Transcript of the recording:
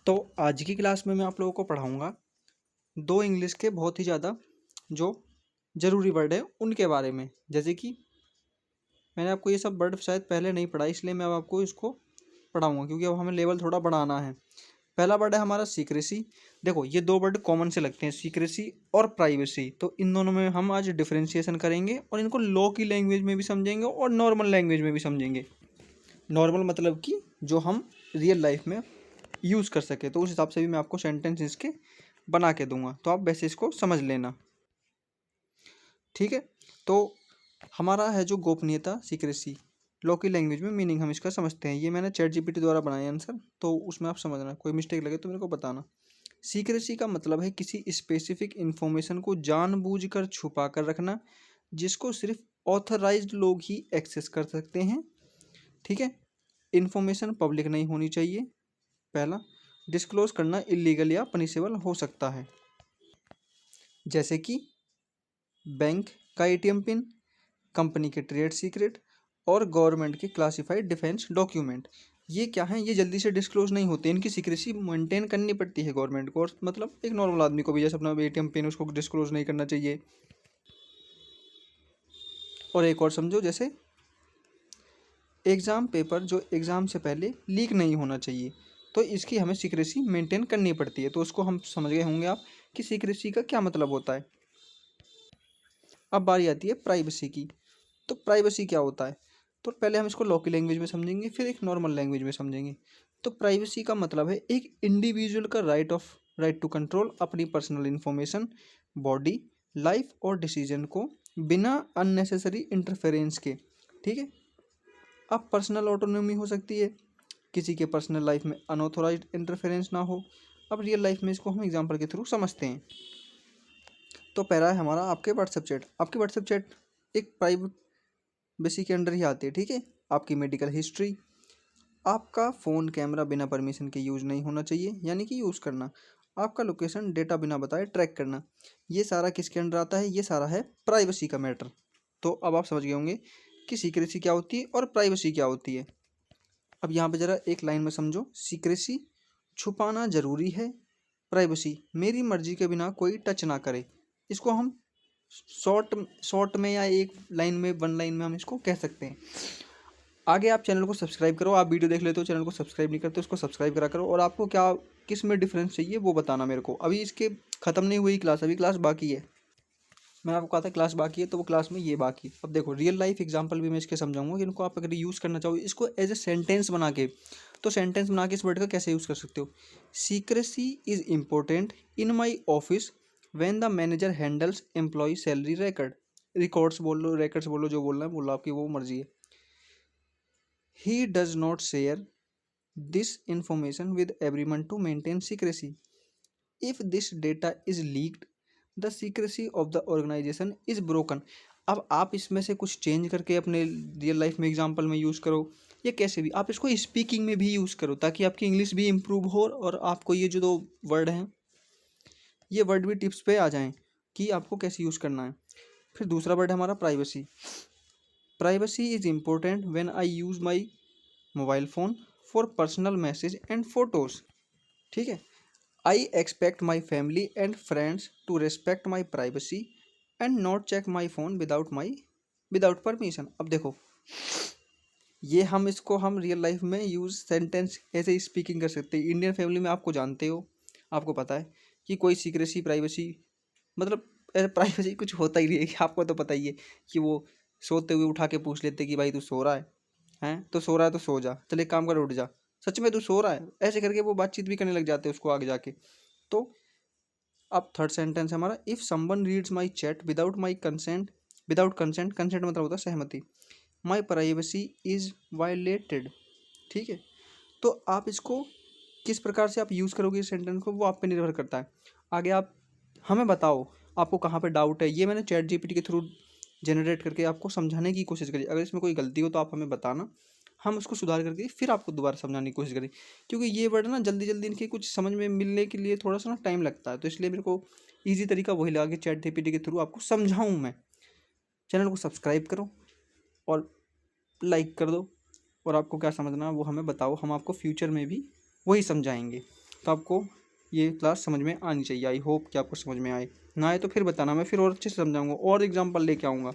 तो आज की क्लास में मैं आप लोगों को पढ़ाऊँगा 2 इंग्लिश के बहुत ही ज़्यादा जो ज़रूरी वर्ड हैं उनके बारे में। जैसे कि मैंने आपको ये सब वर्ड शायद पहले नहीं पढ़ा, इसलिए मैं अब आपको इसको पढ़ाऊँगा क्योंकि अब हमें लेवल थोड़ा बढ़ाना है। पहला वर्ड है हमारा सीक्रेसी। देखो ये 2 वर्ड कॉमन से लगते हैं, सीक्रेसी और प्राइवेसी। तो इन दोनों में हम आज डिफरेंशिएशन करेंगे और इनको लॉ की लैंग्वेज में भी समझेंगे और नॉर्मल लैंग्वेज में भी समझेंगे। नॉर्मल मतलब कि जो हम रियल लाइफ में यूज़ कर सके, तो उस हिसाब से भी मैं आपको सेंटेंस इसके बना के दूंगा, तो आप वैसे इसको समझ लेना। ठीक है, तो हमारा है जो गोपनीयता, सीक्रेसी, लॉ की लैंग्वेज में मीनिंग हम इसका समझते हैं। ये मैंने चैट जीपीटी द्वारा बनाया आंसर, तो उसमें आप समझना, कोई मिस्टेक लगे तो मेरे को बताना। सीक्रेसी का मतलब है किसी स्पेसिफिक इंफॉर्मेशन को जानबूझकर छुपा कर रखना, जिसको सिर्फ ऑथराइज्ड लोग ही एक्सेस कर सकते हैं। ठीक है, इन्फॉर्मेशन पब्लिक नहीं होनी चाहिए। पहला, डिस्क्लोज करना इलीगल या पनिशेबल हो सकता है, जैसे कि बैंक का एटीएम पिन, कंपनी के ट्रेड सीक्रेट और गवर्नमेंट के क्लासिफाइड डिफेंस डॉक्यूमेंट। ये क्या है, ये जल्दी से डिस्क्लोज नहीं होते, इनकी सीक्रेसी मेंटेन करनी पड़ती है गवर्नमेंट को, और मतलब एक नॉर्मल आदमी को भी, जैसे अपना एटीएम पिन उसको डिस्क्लोज नहीं करना चाहिए। और एक और समझो, जैसे एग्ज़ाम पेपर जो एग्ज़ाम से पहले लीक नहीं होना चाहिए, तो इसकी हमें सीक्रेसी मेंटेन करनी पड़ती है। तो उसको हम समझ गए होंगे आप कि सीक्रेसी का क्या मतलब होता है। अब बारी आती है प्राइवेसी की। तो प्राइवेसी क्या होता है, तो पहले हम इसको लॉ की लैंग्वेज में समझेंगे, फिर एक नॉर्मल लैंग्वेज में समझेंगे। तो प्राइवेसी का मतलब है एक इंडिविजुअल का राइट टू कंट्रोल अपनी पर्सनल इंफॉर्मेशन, बॉडी, लाइफ और डिसीजन को बिना अननेसेसरी इंटरफेरेंस के। ठीक है, अब पर्सनल ऑटोनॉमी हो सकती है, किसी के पर्सनल लाइफ में अनऑथोराइज्ड इंटरफेरेंस ना हो। अब रियल लाइफ में इसको हम एग्जांपल के थ्रू समझते हैं। तो पहला है हमारा आपके व्हाट्सएप चैट। आपकी व्हाट्सएप चैट एक प्राइवेसी के अंडर ही आती है। ठीक है, आपकी मेडिकल हिस्ट्री, आपका फ़ोन कैमरा बिना परमिशन के यूज़ नहीं होना चाहिए, यानी कि यूज़ करना, आपका लोकेशन डेटा बिना बताए ट्रैक करना, ये सारा किसके अंडर आता है, ये सारा है प्राइवेसी का मैटर। तो अब आप समझ गए होंगे कि सीक्रेसी क्या होती है और प्राइवेसी क्या होती है। अब यहाँ पे ज़रा एक लाइन में समझो, सीक्रेसी छुपाना ज़रूरी है, प्राइवेसी मेरी मर्जी के बिना कोई टच ना करे। इसको हम शॉर्ट शॉर्ट में या एक लाइन में, वन लाइन में हम इसको कह सकते हैं। आगे आप चैनल को सब्सक्राइब करो, आप वीडियो देख लेते हो चैनल को सब्सक्राइब नहीं करते, उसको सब्सक्राइब करा करो। और आपको क्या किस में डिफरेंस चाहिए वो बताना मेरे को। अभी इसके ख़त्म नहीं हुई क्लास, अभी क्लास बाकी है। मैंने आपको कहा था क्लास बाकी है, तो वो क्लास में ये बाकी। अब देखो रियल लाइफ एग्जांपल भी मैं इसके समझाऊंगा कि इनको आप अगर यूज़ करना चाहो इसको एज ए सेंटेंस बना के, तो सेंटेंस बना के इस वर्ड का कैसे यूज़ कर सकते हो। Secrecy is important in my office when the manager handles employ salary records बोल लो, रिकॉर्ड्स बोलो, जो बोलना है बोलो, आपकी वो मर्जी है। He does not share this information with everyone to maintain secrecy. If this data is leaked, the secrecy of the organization is broken. अब आप इसमें से कुछ चेंज करके अपने रियल लाइफ में एग्जांपल में यूज़ करो, या कैसे भी आप इसको स्पीकिंग में भी यूज़ करो, ताकि आपकी इंग्लिश भी इम्प्रूव हो और आपको ये जो 2 वर्ड हैं ये वर्ड भी टिप्स पे आ जाएं कि आपको कैसे यूज़ करना है। फिर दूसरा वर्ड है हमारा privacy. Privacy is important when I use my mobile phone for personal message and photos. ठीक है, I expect my family and friends to respect my privacy and not check my phone without permission. अब देखो ये हम real life में use sentence ऐसे speaking कर सकते हैं। इंडियन फैमिली में आपको जानते हो, आपको पता है कि कोई सीक्रेसी प्राइवेसी मतलब प्राइवेसी कुछ होता ही नहीं है। आपको तो पता ही है कि वो सोते हुए उठा के पूछ लेते कि भाई तू सो रहा है, हैं तो सो रहा है तो सो जा, चल एक काम कर उठ जा, सच में तू सो रहा है, ऐसे करके वो बातचीत भी करने लग जाते हैं उसको आगे जाके। तो अब थर्ड सेंटेंस है हमारा, if someone reads my chat without consent, consent मतलब होता है सहमति, माई प्राइवेसी इज़ वायलेटेड। ठीक है, तो आप इसको किस प्रकार से आप यूज़ करोगे इस सेंटेंस को, वो आप पे निर्भर करता है। आगे आप हमें बताओ आपको कहाँ पे डाउट है, ये मैंने चैट जीपीटी के थ्रू जनरेट करके आपको समझाने की कोशिश करी। अगर इसमें कोई गलती हो तो आप हमें बताना, हम उसको सुधार करके फिर आपको दोबारा समझाने की कोशिश करें। क्योंकि ये वर्ड ना जल्दी जल्दी इनके कुछ समझ में मिलने के लिए थोड़ा सा ना टाइम लगता है, तो इसलिए मेरे को ईजी तरीका वही लगा कि चैट जीपीटी के थ्रू आपको समझाऊँ मैं। चैनल को सब्सक्राइब करो और लाइक कर दो। और आपको क्या समझना है वो हमें बताओ, हम आपको फ्यूचर में भी वही समझाएंगे। तो आपको ये क्लास समझ में आनी चाहिए। आई होप कि आपको समझ में आए, ना आए तो फिर बताना, मैं फिर और अच्छे से समझाऊंगा और एग्जाम्पल लेके आऊँगा।